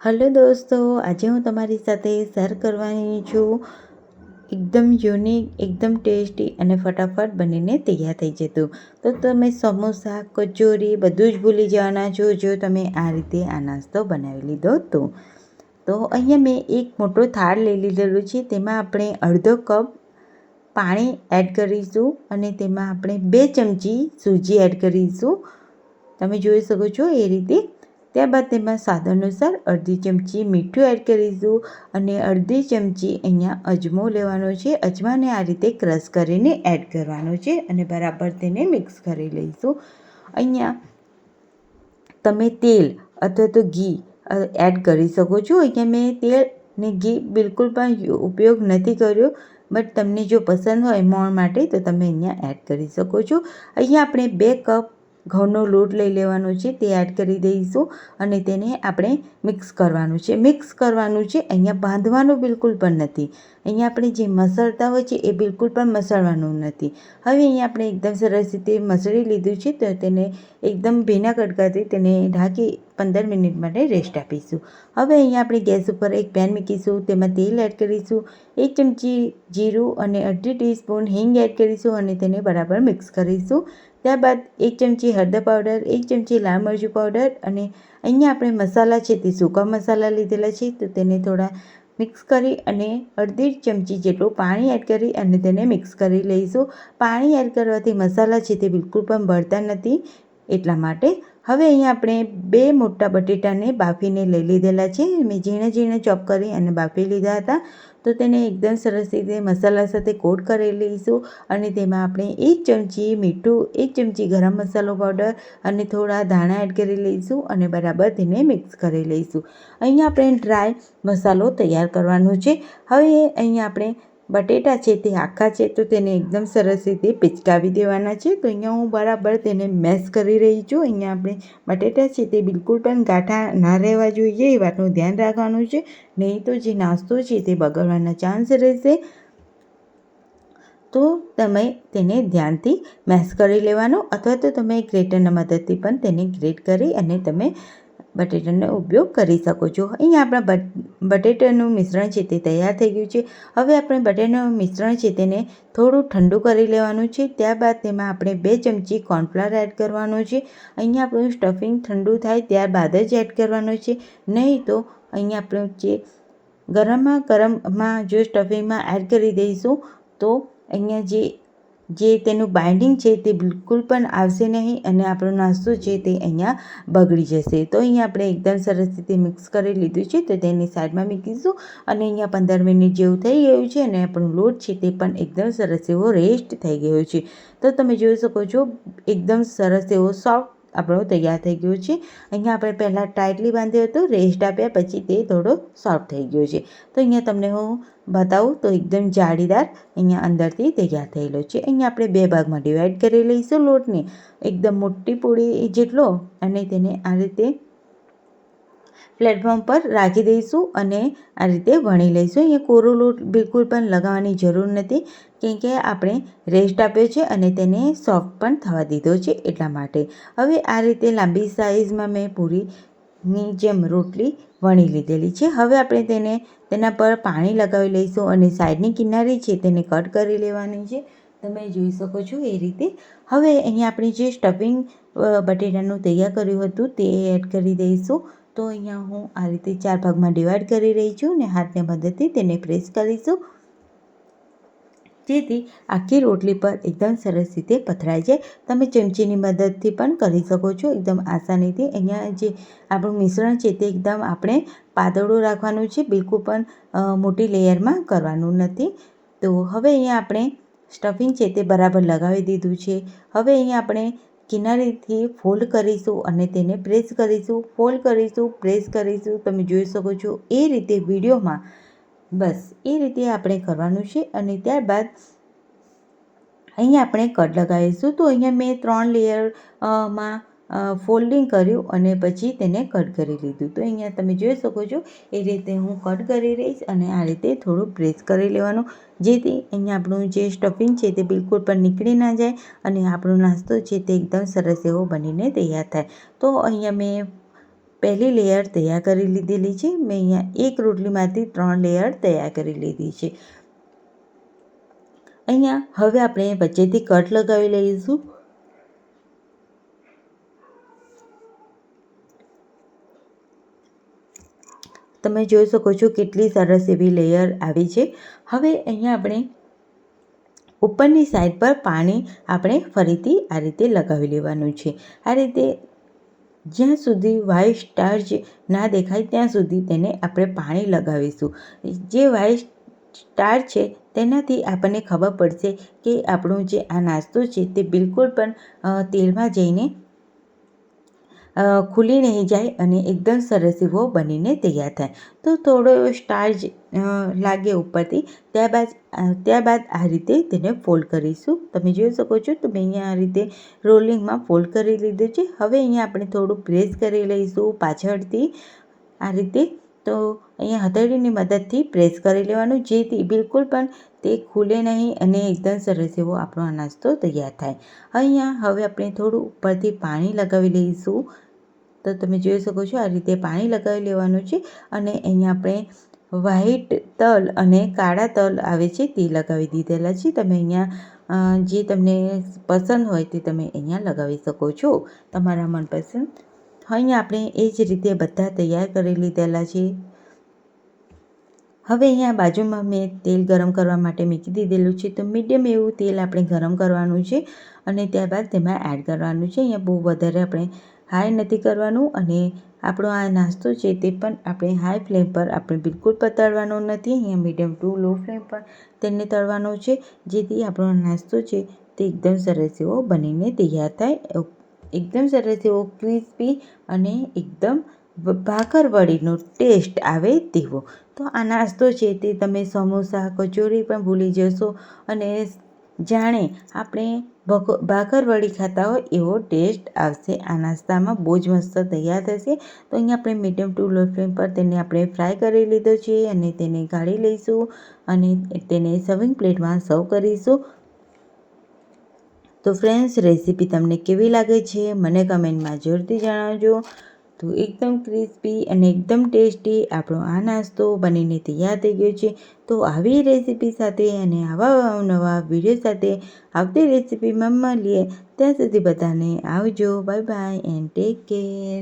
Hello દોસ્તો, આજે હું તમારી સાથે શેર કરવાની છું એકદમ યુનિક, એકદમ ટેસ્ટી અને ફટાફટ બનીને તૈયાર થઈ જતું. તો તમે સમોસા, કચોરી બધું જ ભૂલી જવાના છો જો તમે આ રીતે આ નાસ્તો બનાવી લીધો તો અહીંયા મેં એક મોટો થાળ લઈ લીધેલો છે. તેમાં આપણે અડધો કપ પાણી એડ કરીશું અને તેમાં આપણે 2 ચમચી સૂજી એડ કરીશું. તમે જોઈ શકો છો એ રીતે. ત્યારબાદ તેમાં સ્વાદ અનુસાર અડધી ચમચી મીઠું એડ કરીશું અને અડધી ચમચી અહીંયા અજમો લેવાનો છે. અજમાને આ રીતે ક્રશ કરીને એડ કરવાનો છે અને બરાબર તેને મિક્સ કરી લઈશું. અહીંયા તમે તેલ અથવા તો ઘી એડ કરી શકો છો. અહીંયા મેં તેલ ને ઘી બિલકુલ પણ ઉપયોગ નથી કર્યો, બટ તમને જો પસંદ હોય મોણ માટે તો તમે અહીંયા એડ કરી શકો છો. અહીંયા આપણે 2 કપ ઘઉંનો લોટ લઈ લેવાનો છે, તે એડ કરી દઈશું અને તેને આપણે મિક્સ કરવાનું છે. અહીંયા બાંધવાનું બિલકુલ પણ નથી. અહીંયા આપણે જે મસળતા હોય છે એ બિલકુલ પણ મસળવાનું નથી. હવે અહીંયા આપણે એકદમ સરસ રીતે મસળી લીધું છે, તો તેને એકદમ ભીના કડકાથી તેને ઢાંકી 15 મિનિટ માટે રેસ્ટ આપીશું. હવે અહીંયા આપણે ગેસ ઉપર એક પેન મૂકીશું, તેમાં તેલ એડ કરીશું, 1 ચમચી જીરું અને અડધી ટીસ્પૂન હિંગ એડ કરીશું અને તેને બરાબર મિક્સ કરીશું. ત્યારબાદ 1 ચમચી હળદર પાવડર, 1 ચમચી લાલ મરચું પાવડર અને અહીંયા આપણે મસાલા છે તે સૂકા મસાલા લીધેલા છે, તો તેને થોડા મિક્સ કરી અને અડધી ચમચી જેટલું પાણી એડ કરી અને તેને મિક્સ કરી લઈશું. પાણી એડ કરવાથી મસાલા છે તે બિલકુલ પણ બળતા નથી, એટલા માટે. હવે અહીંયા આપણે 2 મોટા બટેટાને બાફીને લઈ લીધેલા છે. મેં ઝીણા ઝીણા ચોપ કરી અને બાફી લીધા હતા. તો તેને એકદમ સરસ રીતે મસાલા સાથે કોટ કરી લઈશું અને તેમાં આપણે 1 ચમચી મીઠું, 1 ચમચી ગરમ મસાલો પાવડર અને થોડા ધાણા એડ કરી લઈશું અને બરાબર તેને મિક્સ કરી લઈશું. અહીંયા આપણે ડ્રાય મસાલો તૈયાર કરવાનો છે. હવે અહીંયા આપણે બટેટા છે તે આખા છે, તો તેને એકદમ સરસ રીતે પિચકાવી દેવાના છે. તો અહીંયા હું બરાબર તેને મેશ કરી રહી છું. અહીંયા આપણે બટેટા છે તે બિલકુલ પણ ગાંઠા ના રહેવા જોઈએ, એ વાતનું ધ્યાન રાખવાનું છે, નહીં તો જે નાસ્તો છે તે બગડવાના ચાન્સ રહેશે. તો તમે તેને ધ્યાનથી મેશ કરી લેવાનો અથવા તો તમે ગ્રેટરના મદદથી પણ તેને ગ્રેટ કરી અને તમે બટેટાનો ઉપયોગ કરી શકો છો. અહીંયા આપણા બટેટાનું મિશ્રણ છે તે તૈયાર થઈ ગયું છે. હવે આપણે બટેટાનું મિશ્રણ છે તેને થોડું ઠંડુ કરી લેવાનું છે. ત્યારબાદ તેમાં આપણે 2 ચમચી કોર્નફ્લાવર એડ કરવાનો છે. અહીંયા આપણું સ્ટફિંગ ઠંડુ થાય ત્યારબાદ જ એડ કરવાનો છે, નહીં તો અહીંયા આપણું જે ગરમમાં જો સ્ટફિંગમાં એડ કરી દઈશું તો અહીંયા જે તેનું બાઇન્ડિંગ છે તે બિલકુલ પણ આવશે નહીં અને આપણો નાસ્તો છે તે અહીંયા બગડી જશે. તો અહીંયા આપણે એકદમ સરસ રીતે મિક્સ કરી લીધું છે, તો તેની સાઈડમાં મૂકીશું અને અહીંયા 15 મિનિટ જેવું થઈ ગયું છે અને આપણો લોટ છે તે પણ એકદમ સરસ એવો રેસ્ટ થઈ ગયો છે. તો તમે જોઈ શકો છો એકદમ સરસ એવો સોફ્ટ આપણો તૈયાર થઈ ગયો છે. અહીંયા આપણે પહેલાં ટાઈટલી બાંધ્યો હતો, રેસ્ટ આપ્યા પછી તે થોડો સોફ્ટ થઈ ગયો છે. તો અહીંયા તમને હું બતાવું તો એકદમ જાળીદાર અહીંયા અંદરથી તૈયાર થયેલો છે. અહીંયા આપણે 2 ભાગમાં ડિવાઈડ કરી લઈશું લોટને, એકદમ મોટી પૂરી જેટલો, અને તેને આ રીતે પ્લેટફોર્મ પર રાખી દઈશું અને આ રીતે વણી લઈશું. અહીંયા કોરો લોટ બિલકુલ પણ લગાવવાની જરૂર નથી, કેમ કે આપણે રેસ્ટ આપ્યો છે અને તેને સોફ્ટ પણ થવા દીધો છે, એટલા માટે. હવે આ રીતે લાંબી સાઇઝમાં મેં પૂરીની જેમ રોટલી વણી લીધેલી છે. હવે આપણે તેના પર પાણી લગાવી લઈશું અને સાઈડની કિનારી છે તેને કટ કરી લેવાની છે. તમે જોઈ શકો છો એ રીતે. હવે અહીંયા આપણે જે સ્ટફિંગ બટેટાનું તૈયાર કર્યું હતું તે એડ કરી દઈશું. તો અહીંયા હું આ રીતે 4 ભાગમાં ડિવાઈડ કરી રહી છું અને હાથની મદદથી તેને પ્રેસ કરીશું, જેથી આખી રોટલી પર એકદમ સરસ રીતે પથરાઈ જાય. તમે ચમચીની મદદથી પણ કરી શકો છો એકદમ આસાનીથી. અહીંયા જે આપણું મિશ્રણ છે તે એકદમ આપણે પાતળું રાખવાનું છે, બિલકુલ પણ મોટી લેયરમાં કરવાનું નથી. તો હવે અહીંયા આપણે સ્ટફિંગ છે તે બરાબર લગાવી દીધું છે. હવે અહીંયા આપણે કિનારીથી ફોલ્ડ કરીશું અને તેને પ્રેસ કરીશું, ફોલ્ડ કરીશું, પ્રેસ કરીશું. તમે જોઈ શકો છો એ રીતે વિડીયોમાં, બસ એ રીતે આપણે કરવાનું છે. અને ત્યારબાદ અહીંયા આપણે કટ લગાવીશું. તો અહીંયા મેં 3 લેયરમાં ફોલ્ડિંગ કર્યું અને પછી તેને કટ કરી લીધું. તો અહીંયા તમે જોઈ શકો છો એ રીતે હું કટ કરી રહીશ અને આ રીતે થોડું પ્રેસ કરી લેવાનું, જેથી અહીંયા આપણું જે સ્ટફિંગ છે તે બિલકુલ પણ નીકળી ના જાય અને આપણો નાસ્તો છે તે એકદમ સરસ એવો બનીને તૈયાર થાય. તો અહીંયા મેં પહેલી લેયર તૈયાર કરી લીધેલી છે. મેં અહીંયા એક રોટલીમાંથી 3 લેયર તૈયાર કરી લીધી છે. અહીંયા હવે આપણે વચ્ચેથી કટ લગાવી લઈશું. તમે જોઈ શકો છો કેટલી સરસ એવી લેયર આવી છે. હવે અહીંયા આપણે ઉપરની સાઈડ પર પાણી આપણે ફરીથી આ રીતે લગાવી લેવાનું છે. આ રીતે જ્યાં સુધી વ્હાઈટ સ્ટાર્ચ ના દેખાય ત્યાં સુધી તેને આપણે પાણી લગાવીશું. જે વ્હાઈટ સ્ટાર્ચ છે તેનાથી આપણને ખબર પડશે કે આપણો જે આ નાસ્તો છે તે બિલકુલ પણ તેલમાં જઈને ખુલી નહીં જાય અને એકદમ સરસ એવો બનીને તૈયાર થાય. તો થોડો સ્ટાર્ચ લાગે ઉપરથી, ત્યારબાદ આ રીતે તેને ફોલ્ડ કરીશું. તમે જોઈ શકો છો તો મેં અહીંયા આ રીતે રોલિંગમાં ફોલ્ડ કરી લીધું છે. હવે અહીંયા આપણે થોડું પ્રેસ કરી લઈશું પાછળથી આ રીતે. તો અહીંયા હથેળીની મદદથી પ્રેસ કરી લેવાનું, જેથી બિલકુલ પણ તે ખુલે નહીં અને એકદમ સરસ એવો આપણો આ નાસ્તો તૈયાર થાય. અહીંયા હવે આપણે થોડું ઉપરથી પાણી લગાવી લઈશું. તો તમે જોઈ શકો છો આ રીતે પાણી લગાવી લેવાનું છે. અને અહીંયા આપણે વ્હાઈટ તલ અને કાળા તલ આવે છે તે લગાવી દીધેલા છે. તમે અહીંયા જે તમને પસંદ હોય તે તમે અહીંયા લગાવી શકો છો, તમારા મનપસંદ. અહીંયા આપણે એ જ રીતે બધા તૈયાર કરી લીધેલા છે. હવે અહીંયા બાજુમાં મેં તેલ ગરમ કરવા માટે મૂકી દીધેલું છે. તો મીડિયમ એવું તેલ આપણે ગરમ કરવાનું છે અને ત્યારબાદ તેમાં એડ કરવાનું છે. અહીંયા બહુ વધારે આપણે હાઈ નથી કરવાનું અને આપણો આ નાસ્તો છે તે પણ આપણે હાઈ ફ્લેમ પર આપણે બિલકુલ પર તળવાનો નથી. અહીંયા મીડિયમ ટુ લો ફ્લેમ પર તેને તળવાનો છે, જેથી આપણો નાસ્તો છે તે એકદમ સરસ એવો બનીને તૈયાર થાય. એકદમ સરસ એવો ક્રિસ્પી અને એકદમ ભાખરવડીનો ટેસ્ટ આવે તેવો. તો આ નાસ્તો છે તે તમે સમોસા, કચોરી પણ ભૂલી જશો અને જાણે આપણે ભાખરવડી ખાતા હોય એવો ટેસ્ટ આવશે. આ નાસ્તામાં બહુ જ મસ્ત તૈયાર થશે. તો અહીંયા આપણે મીડિયમ ટુ લો ફ્લેમ પર તેને આપણે ફ્રાય કરી લીધો છે અને તેને કાઢી લઈશું અને તેને સર્વિંગ પ્લેટમાં સર્વ કરીશું. તો ફ્રેન્ડ્સ, રેસીપી તમને કેવી લાગે છે મને કમેન્ટમાં જરૂરથી જણાવજો. તો એકદમ ક્રિસ્પી અને એકદમ ટેસ્ટી આપણો આ નાસ્તો બનીને તૈયાર થઈ ગયો છે. તો આવી રેસીપી સાથે અને આવા નવા વિડીયો સાથે આવતી રેસીપીમાં મળીએ. ત્યાં સુધી બધાને આવજો. Bye bye and take care.